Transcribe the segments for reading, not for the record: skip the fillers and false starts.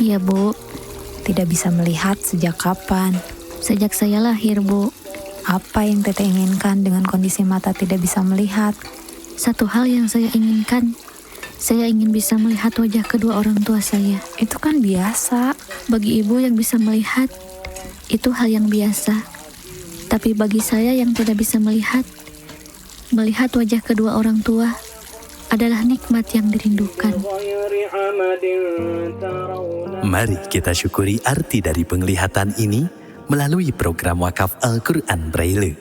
Iya, Bu. Tidak bisa melihat sejak kapan? Sejak saya lahir, Bu. Apa yang Teteh inginkan dengan kondisi mata tidak bisa melihat? Satu hal yang saya inginkan, saya ingin bisa melihat wajah kedua orang tua saya. Itu kan biasa. Bagi ibu yang bisa melihat, itu hal yang biasa. Tapi bagi saya yang tidak bisa melihat wajah kedua orang tua adalah nikmat yang dirindukan. Mari kita syukuri arti dari penglihatan ini melalui program wakaf Al-Quran Braille.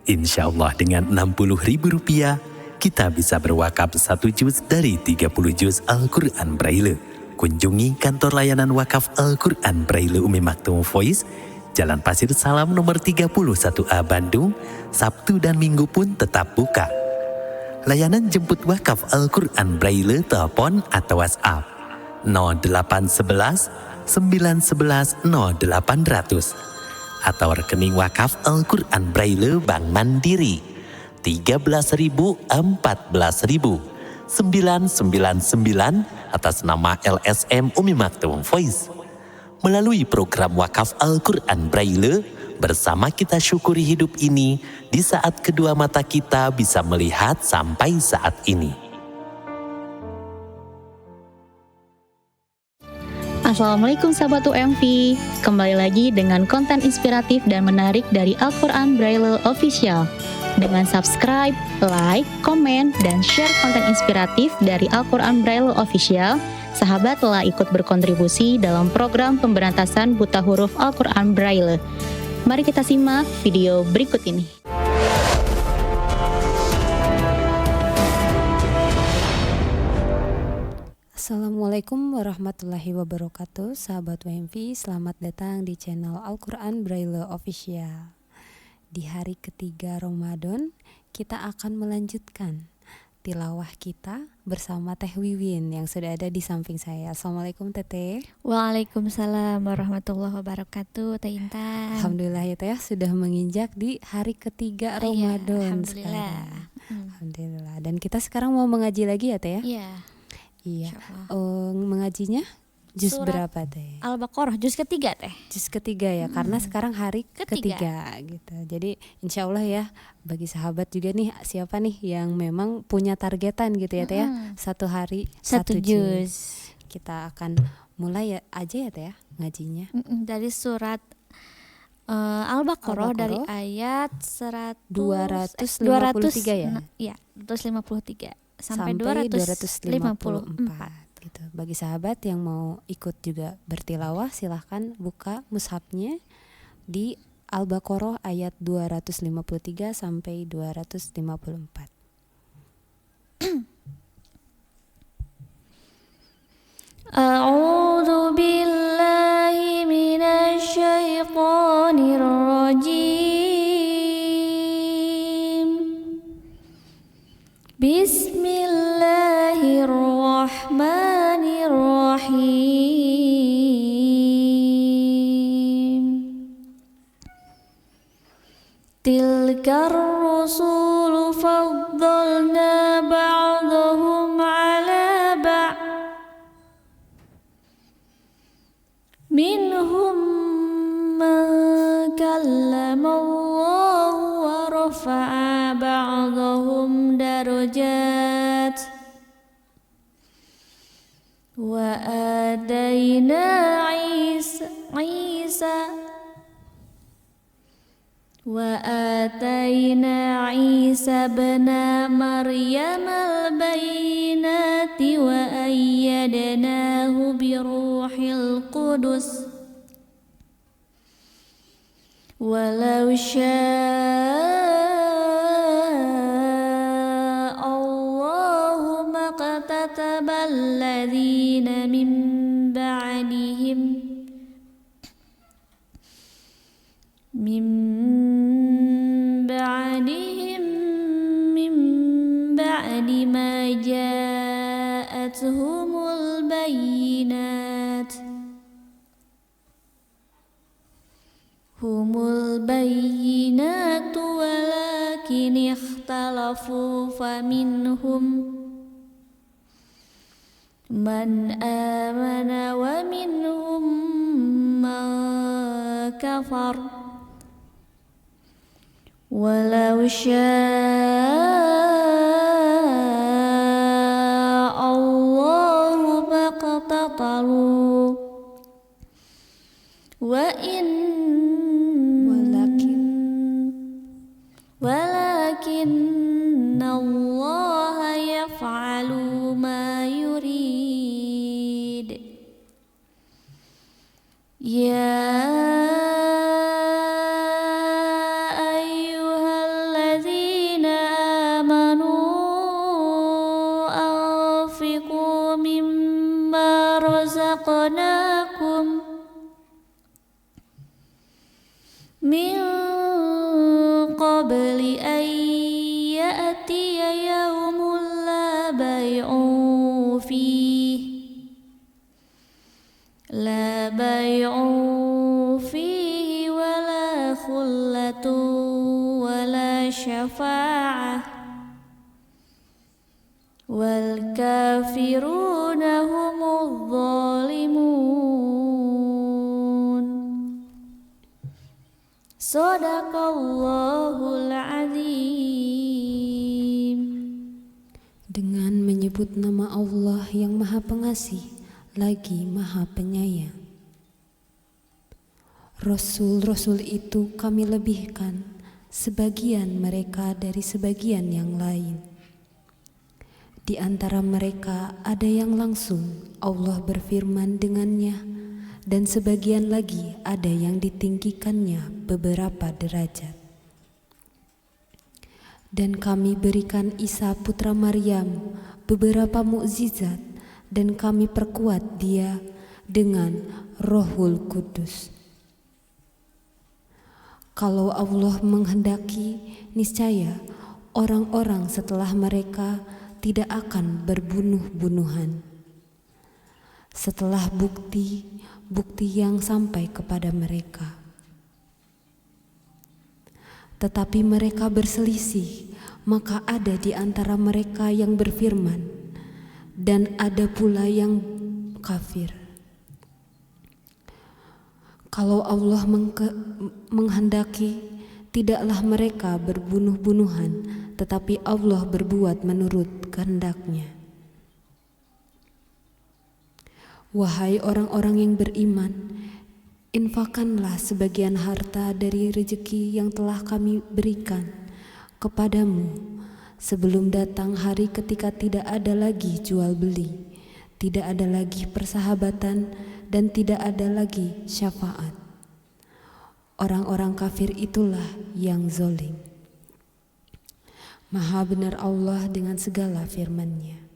Insya Allah dengan Rp60.000 kita bisa berwakaf 1 juz dari 30 juz Al-Quran Braille. Kunjungi kantor layanan wakaf Al-Quran Braille Umi Maktum Voice, Jalan Pasir Salam nomor 31A Bandung, Sabtu dan Minggu pun tetap buka. Layanan jemput wakaf Al-Quran Braille telepon atau WhatsApp 0811 911 0800 atau rekening wakaf Al-Quran Braille Bank Mandiri 13.000 14.000 999 atas nama LSM Umi Maktum Voice. Melalui program wakaf Al-Quran Braille, bersama kita syukuri hidup ini di saat kedua mata kita bisa melihat sampai saat ini. Assalamualaikum sahabat UMV, kembali lagi dengan konten inspiratif dan menarik dari Al-Quran Braille Official. Dengan subscribe, like, komen, dan share konten inspiratif dari Al-Quran Braille Official, sahabat telah ikut berkontribusi dalam program pemberantasan buta huruf Al-Quran Braille. Mari kita simak video berikut ini. Assalamualaikum warahmatullahi wabarakatuh. Sahabat WMV, selamat datang di channel Al-Quran Braille Official. Di hari ketiga Ramadan, kita akan melanjutkan tilawah kita bersama Teh Wiwin yang sudah ada di samping saya. Assalamualaikum Teteh. Waalaikumsalam warahmatullahi wabarakatuh, Teh Intan. Alhamdulillah ya Teh, sudah menginjak di hari ketiga Ramadan sekarang. Alhamdulillah. Dan kita sekarang mau mengaji lagi ya Teh ya? Iya. Mengajinya juz berapa Teh? Al-Baqarah juz ketiga Teh. Juz ketiga ya, karena sekarang hari ketiga gitu. Jadi insya Allah ya, bagi sahabat juga nih, siapa nih yang memang punya targetan gitu ya Teh ya, satu hari satu juz. Kita akan mulai aja ya Teh ya ngajinya. Dari surat Al-Baqarah dari ayat 253 ya? Iya, 253 sampai 254. Gitu. Bagi sahabat yang mau ikut juga bertilawah, silahkan buka mushafnya di Al-Baqarah ayat 253 sampai 254. A'udzu billahi minasy syaithanir rajim. Bismillahirrahmanirrahim. Tilkar rusulu faddalna ba'dahum 'ala ba'd. Minhum man kallama Allah wa rafa'a ba'dahum darajat. Wa atayna Isa ibna Maryam al-bayyinati wa ayyadnahu biruhil qudus. Walau syaa Allahu maqtataba alladhina min ba'dihim min ba'di ma ja'atuhumul bayyinat. Humul bayyinatu walakin ikhtalafu faminhum man amana wa minhum man kafar walau syaa Allahu maqtatalu wa walakin Allah yaf'alu ma yurid ya ayyuhalladzina amanu anfiqu mimma razaqnakum min qabli an ya'tiya yawmun la bay'un fihi wala khullatun wala syafa'ah wal kafiruna humudz zalimun. Shadaqallahul azim. Dengan menyebut nama Allah yang Maha Pengasih lagi Maha Penyayang. Rasul-rasul itu kami lebihkan sebagian mereka dari sebagian yang lain. Di antara mereka ada yang langsung Allah berfirman dengannya, dan sebagian lagi ada yang ditinggikannya beberapa derajat. Dan kami berikan Isa putra Maryam beberapa mukjizat, dan kami perkuat dia dengan Rohul Kudus. Kalau Allah menghendaki, niscaya orang-orang setelah mereka tidak akan berbunuh-bunuhan. Setelah bukti yang sampai kepada mereka. Tetapi mereka berselisih, maka ada di antara mereka yang berfirman, dan ada pula yang kafir. Kalau Allah menghendaki, tidaklah mereka berbunuh-bunuhan, tetapi Allah berbuat menurut kehendaknya. Wahai orang-orang yang beriman, infakkanlah sebagian harta dari rezeki yang telah kami berikan kepadamu sebelum datang hari ketika tidak ada lagi jual beli, tidak ada lagi persahabatan, dan tidak ada lagi syafaat. Orang-orang kafir itulah yang zalim. Maha benar Allah dengan segala firman-Nya.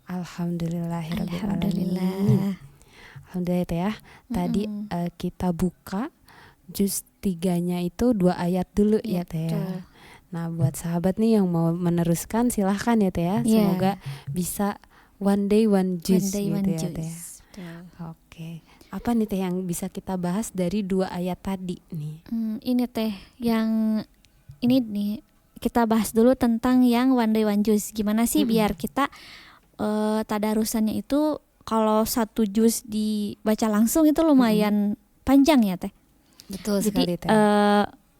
Alhamdulillahirrabbilalamin. Alhamdulillah ya. Tadi kita buka juz 3-nya itu 2 ayat dulu ya Teh ya. Nah buat sahabat nih yang mau meneruskan silahkan ya Teh ya. Semoga bisa one day one juz gitu ya Teh. Oke. Apa nih Teh yang bisa kita bahas dari 2 ayat tadi nih? Ini Teh yang ini nih kita bahas dulu tentang yang one day one juz. Gimana sih biar kita tadarusannya itu kalau 1 juz dibaca langsung itu lumayan panjang ya Teh. Betul sekali Teh.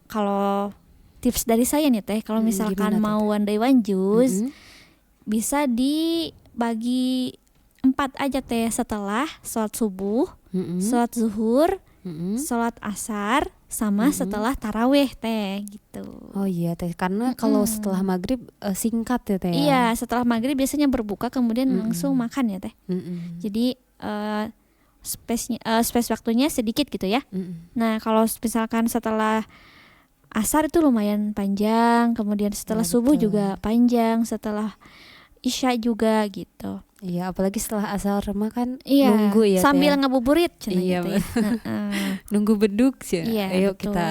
Kalau tips dari saya nih Teh, kalau misalkan mau one day one juz bisa dibagi 4 aja Teh, setelah sholat subuh, sholat zuhur, sholat asar, sama setelah taraweh Teh gitu. Oh iya Teh, karena kalau setelah maghrib singkat ya Teh. Iya, setelah maghrib biasanya berbuka kemudian langsung makan ya Teh. Jadi space waktunya sedikit gitu ya. Nah kalau misalkan setelah asar itu lumayan panjang, kemudian setelah subuh juga panjang, setelah isya juga gitu. Iya, apalagi setelah asar makan nunggu ya sambil Teh. Ngabuburit Iya, gitu ya. Nunggu beduk sih. Iya, Ayo betul. kita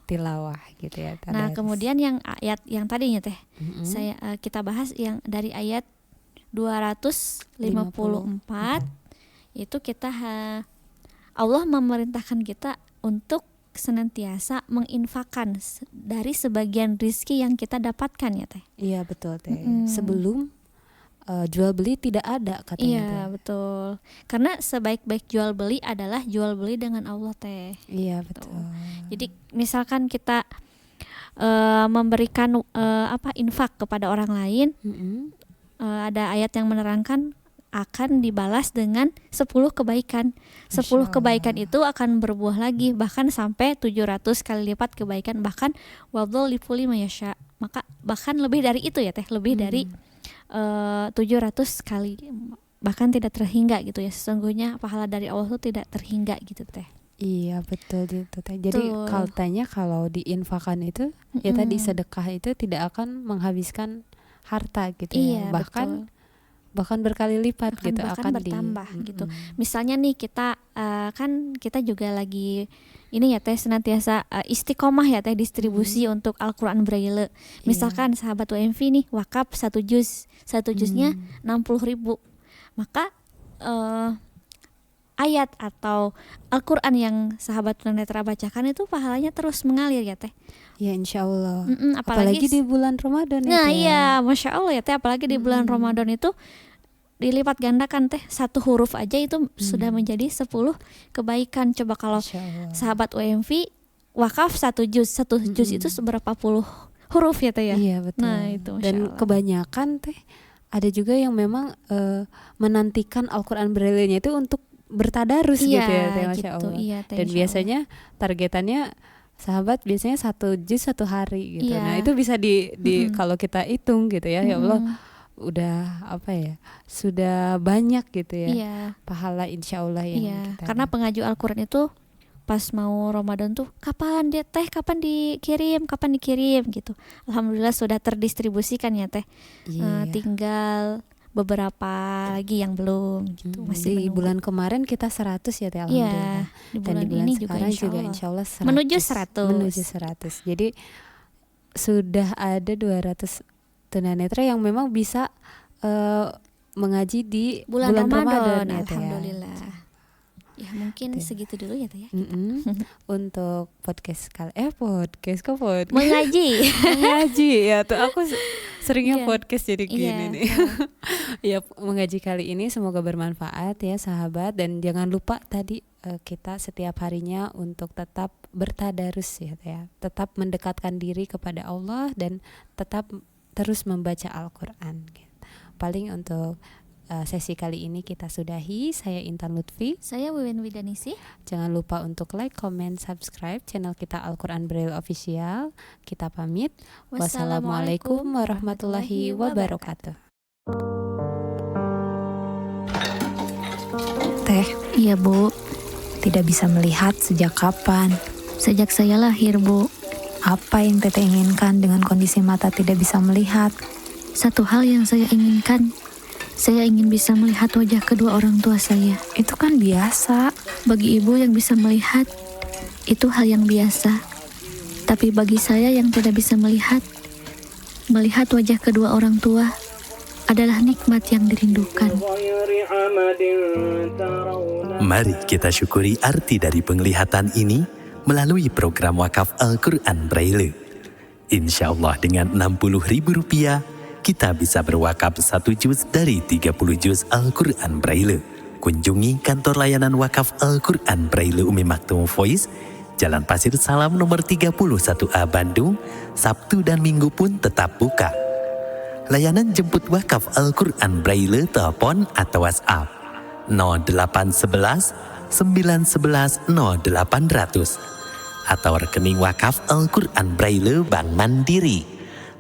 tilawah gitu ya. Nah kemudian yang ayat yang tadinya Teh kita bahas yang dari ayat 254 itu kita Allah memerintahkan kita untuk senantiasa menginfakkan dari sebagian rizki yang kita dapatkan ya Teh. Iya betul Teh. Sebelum jual beli tidak ada katanya. Iya, teh. betul. Karena sebaik-baik jual beli adalah jual beli dengan Allah teh. Iya betul. Jadi misalkan kita memberikan infak kepada orang lain, Mm-mm. ada ayat yang menerangkan akan dibalas dengan 10 kebaikan. 10 Masya kebaikan Allah. itu akan berbuah lagi bahkan sampai 700 kali lipat kebaikan, bahkan wadhalifu liman yasha. Maka bahkan lebih dari itu ya teh, lebih dari 700 kali, bahkan tidak terhingga gitu ya. Sesungguhnya pahala dari Allah itu tidak terhingga gitu teh. Iya betul gitu teh. Jadi Betul. kaltanya kalau diinfakan itu ya tadi sedekah itu tidak akan menghabiskan harta gitu ya. Iya, Bahkan betul. bahkan berkali lipat gitu bahkan akan bertambah gitu. Mm-mm. Misalnya nih kita kan kita juga lagi ini ya teh senantiasa istiqomah ya teh distribusi untuk Al-Quran Braille. Misalkan sahabat UMV nih wakaf 1 juz, 1 juznya 60.000. Maka ayat atau Al-Quran yang sahabat tunanetra bacakan itu pahalanya terus mengalir ya teh. Ya insya Allah. Apalagi di bulan Ramadan Nah ya. iya, Masya Allah ya teh, apalagi di bulan Ramadan itu dilipat gandakan teh, 1 huruf aja itu sudah menjadi 10 kebaikan. Coba kalau Masya Allah. sahabat UMV wakaf 1 juz, 1 juz itu seberapa puluh huruf ya teh ya. Iya betul. Nah itu Masya Dan Allah. kebanyakan teh ada juga yang memang menantikan Al-Quran Braille-nya itu untuk bertadarus gitu ya teh, Masya gitu, Allah. iya, teh, Dan Insya biasanya targetannya sahabat biasanya 1 juz 1 hari gitu. Iya. Nah itu bisa di kalau kita hitung gitu ya, ya Allah Mm-mm. udah sudah banyak gitu ya Iya, pahala insya Allah yang iya. kita Karena pengaju Al-Quran itu pas mau Ramadan tuh kapan dikirim gitu. Alhamdulillah sudah terdistribusikan ya teh. Iya. Tinggal beberapa lagi yang belum gitu, masih Di menunggu. bulan kemarin kita 100 ya teh, alhamdulillah. Iya, di Dan bulan di bulan ini juga sekarang insya juga Allah. insya Allah 100. Menuju 100. Menuju 100. Jadi sudah ada 200 tunanetra yang memang bisa mengaji di bulan Ramadan, ya, Teh, ya. alhamdulillah. Ya mungkin Teh. segitu dulu ya teh ya. Untuk podcast podcast Mengaji. mengaji ya tuh aku seringnya Iya. podcast jadi gini Iya. nih. Ya mengaji kali ini semoga bermanfaat ya sahabat, dan jangan lupa tadi kita setiap harinya untuk tetap bertadarus ya Teh, ya. Tetap mendekatkan diri kepada Allah dan tetap terus membaca Al-Quran gitu. Paling untuk sesi kali ini kita sudahi. Saya Intan Lutfi. Saya Wiwin Widanisi. Jangan lupa untuk like, comment, subscribe channel kita Al-Quran Braille Official. Kita pamit. Wassalamualaikum warahmatullahi wabarakatuh. Teh, Iya Bu, tidak bisa melihat sejak kapan? sejak saya lahir Bu, Apa yang Teteh inginkan dengan kondisi mata tidak bisa melihat? satu hal yang saya inginkan, saya ingin bisa melihat wajah kedua orang tua saya. Itu kan biasa. Bagi ibu yang bisa melihat, itu hal yang biasa. Tapi bagi saya yang tidak bisa melihat wajah kedua orang tua adalah nikmat yang dirindukan. Mari kita syukuri arti dari penglihatan ini melalui program wakaf Al-Quran Braille. Insya Allah dengan Rp60.000 kita bisa berwakaf 1 juz dari 30 juz Al-Quran Braille. Kunjungi kantor layanan wakaf Al-Quran Braille Umi Maktum Voice, Jalan Pasir Salam nomor 31A Bandung, Sabtu dan Minggu pun tetap buka. Layanan jemput wakaf Al-Quran Braille telepon atau WhatsApp 0811 911 0800 atau rekening wakaf Al-Quran Braille Bank Mandiri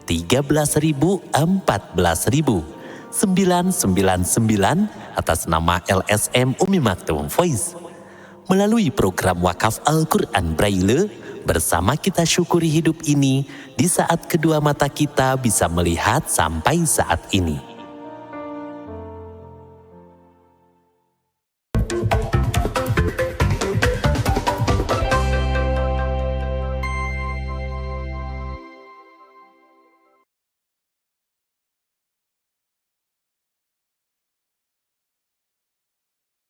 13.000 14.000 999 atas nama LSM Umi Maktum Voice. Melalui program wakaf Al-Quran Braille, bersama kita syukuri hidup ini di saat kedua mata kita bisa melihat sampai saat ini.